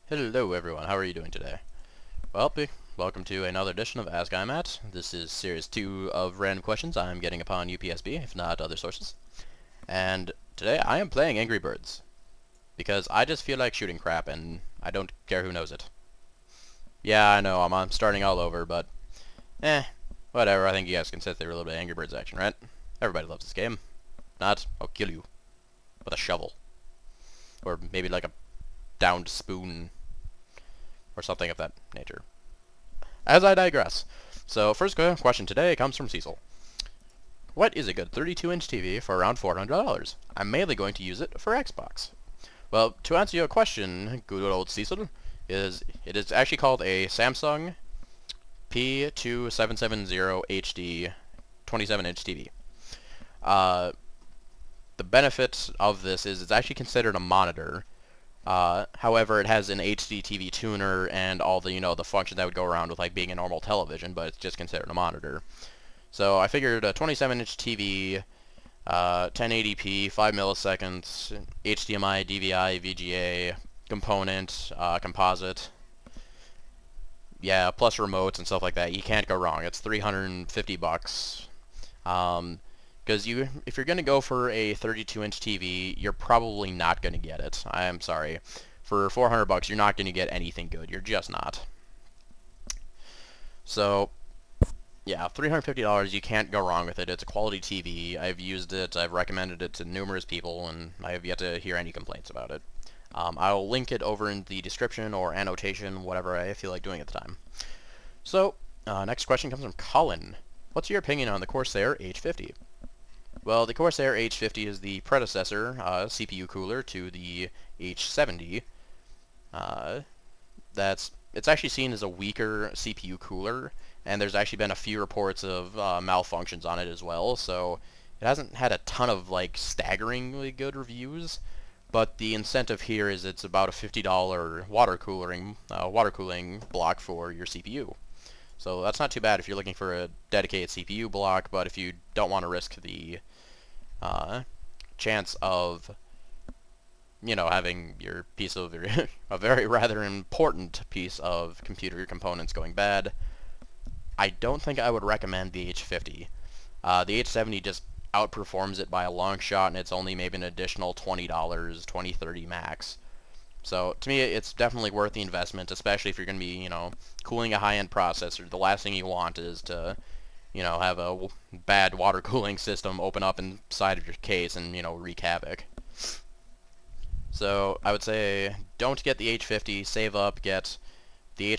Hello everyone, how are you doing today? Well, welcome to another edition of Ask iMatt. This is series 2 of random questions I'm getting upon UPSB, if not other sources. And today I am playing Angry Birds, because I just feel like shooting crap and I don't care who knows it. Yeah, I know, I'm starting all over, but whatever, I think you guys can sit there with a little bit of Angry Birds action, right? Everybody loves this game. Not, I'll kill you. With a shovel. Or maybe like a downed spoon or something of that nature. As I digress. So, first question today comes from Cecil. What is a good 32-inch TV for around $400? I'm mainly going to use it for Xbox. Well, to answer your question, good old Cecil, it is actually called a Samsung P2770 HD 27-inch TV. The benefit of this is it's actually considered a monitor. However, it has an HD TV tuner and all the, the functions that would go around with like being a normal television, but it's just considered a monitor. So I figured a 27-inch TV, 1080p, 5 milliseconds, HDMI, DVI, VGA, component, composite, yeah, plus remotes and stuff like that. You can't go wrong. It's $350. Because if you're going to go for a 32-inch TV, you're probably not going to get it. I'm sorry. For $400, you're not going to get anything good. You're just not. So, yeah, $350, you can't go wrong with it. It's a quality TV. I've used it. I've recommended it to numerous people, and I have yet to hear any complaints about it. I'll link it over in the description or annotation, whatever I feel like doing at the time. So, next question comes from Colin. What's your opinion on the Corsair H50? Well, the Corsair H50 is the predecessor CPU cooler to the H70. It's actually seen as a weaker CPU cooler, and there's actually been a few reports of malfunctions on it as well, so it hasn't had a ton of like staggeringly good reviews, but the incentive here is it's about a $50 water cooling block for your CPU. So that's not too bad if you're looking for a dedicated CPU block, but if you don't want to risk the chance of, having your piece of a very rather important piece of computer components going bad, I don't think I would recommend the H50. The H70 just outperforms it by a long shot, and it's only maybe an additional $20, $20, $30 max. So, to me, it's definitely worth the investment, especially if you're going to be, cooling a high-end processor. The last thing you want is to, have a bad water cooling system open up inside of your case and, wreak havoc. So, I would say, don't get the H50, save up, get the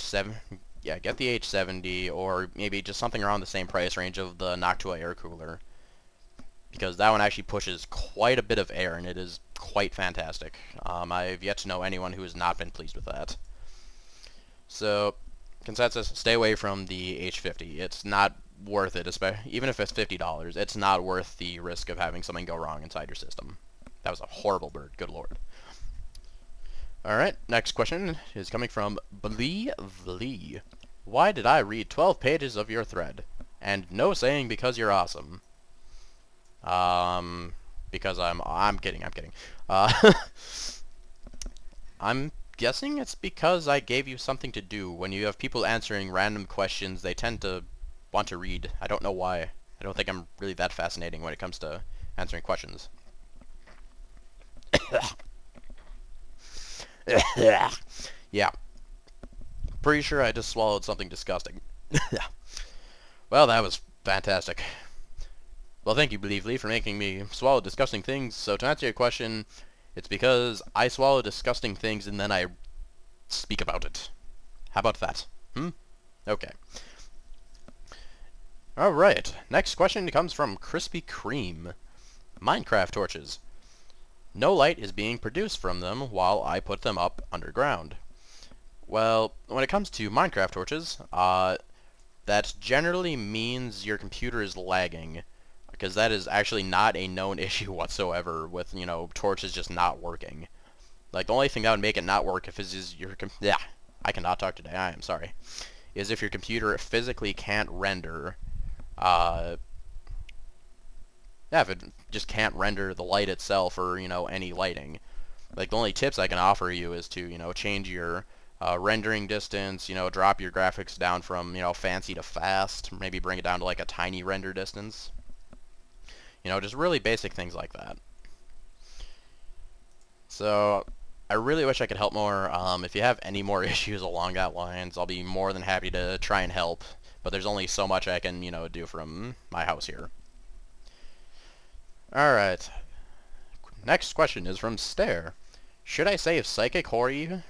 get the H70, or maybe just something around the same price range of the Noctua air cooler. Because that one actually pushes quite a bit of air, and it is quite fantastic. I've yet to know anyone who has not been pleased with that. So, consensus, stay away from the H50. It's not worth it, even if it's $50. It's not worth the risk of having something go wrong inside your system. That was a horrible bird, good lord. Alright, next question is coming from Blee. Why did I read 12 pages of your thread? And no saying because you're awesome. Because I'm kidding. I'm guessing it's because I gave you something to do. When you have people answering random questions, they tend to want to read. I don't know why. I don't think I'm really that fascinating when it comes to answering questions. Yeah. Pretty sure I just swallowed something disgusting. Well, that was fantastic. Well, thank you, Believely, for making me swallow disgusting things. So to answer your question, it's because I swallow disgusting things and then I speak about it. How about that? Okay. Alright, next question comes from Krispy Kreme. Minecraft torches. No light is being produced from them while I put them up underground. Well, when it comes to Minecraft torches, that generally means your computer is lagging. Because that is actually not a known issue whatsoever with, torches just not working. Like, the only thing that would make it not work if I cannot talk today, I am sorry. Is if your computer physically can't render, if it just can't render the light itself or, any lighting. Like, the only tips I can offer you is to, change your rendering distance, drop your graphics down from, fancy to fast, maybe bring it down to like a tiny render distance. Just really basic things like that. So, I really wish I could help more. If you have any more issues along that lines, I'll be more than happy to try and help. But there's only so much I can, do from my house here. Alright. Next question is from Stare. Should I save Psychic Horror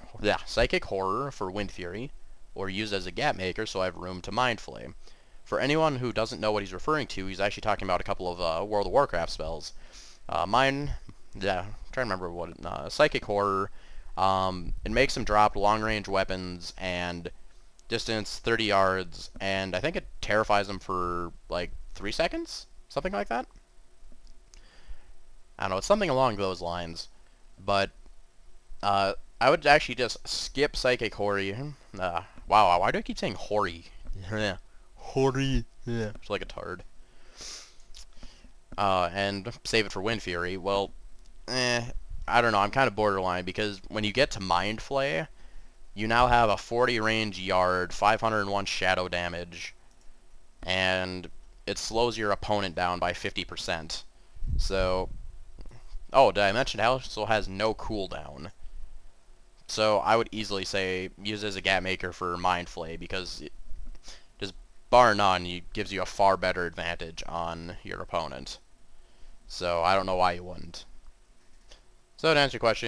for Wind Fury, or use as a gap maker so I have room to Mind Flay? For anyone who doesn't know what he's referring to, he's actually talking about a couple of World of Warcraft spells. I'm trying to remember what Psychic Horror. It makes him drop long-range weapons and distance 30 yards, and I think it terrifies him for like 3 seconds, something like that. I don't know, it's something along those lines. But I would actually just skip Psychic Horror. Wow, why do I keep saying Hori? Hori. Yeah, it's like a tard. And save it for Wind Fury. Well, I don't know, I'm kind of borderline, because when you get to Mind Flay, you now have a 40 range yard, 501 shadow damage, and it slows your opponent down by 50%. So, oh, did I mention it also has no cooldown? So I would easily say use it as a gap maker for Mind Flay, because just bar none, it gives you a far better advantage on your opponent. So I don't know why you wouldn't. So to answer your question,